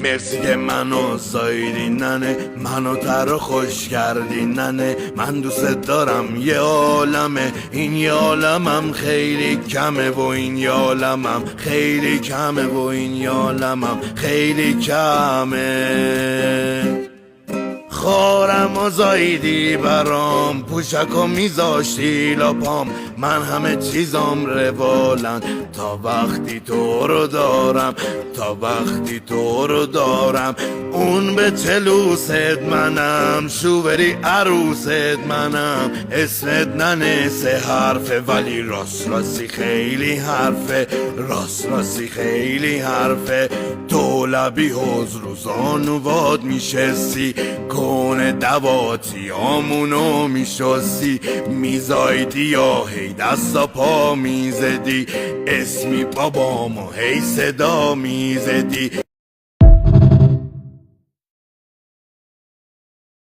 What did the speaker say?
مرسی که منو زایدی ننه، منو تر و خوش کردی ننه. من دوست دارم یه عالمه، این یه عالمم خیلی کمه و این یه عالمم خیلی کمه و این یه عالمم خیلی کمه. خارم و زایدی برام، پوشکو میذاشتی لاپام، من همه چیزام روالن تا وقتی تو رو دارم، تا وقتی تو رو دارم. اون به چلوست منم، شوبری عروست منم، اسمت ننه سه حرفه ولی راست راستی خیلی حرفه، راست راستی خیلی حرفه. تو لبی حوز روزانو واد میشستی، کونه دواتی آمونو میشستی، میزایدی یا هی دستا پا میزدی، اسمی بابامو هی صدا میزدی.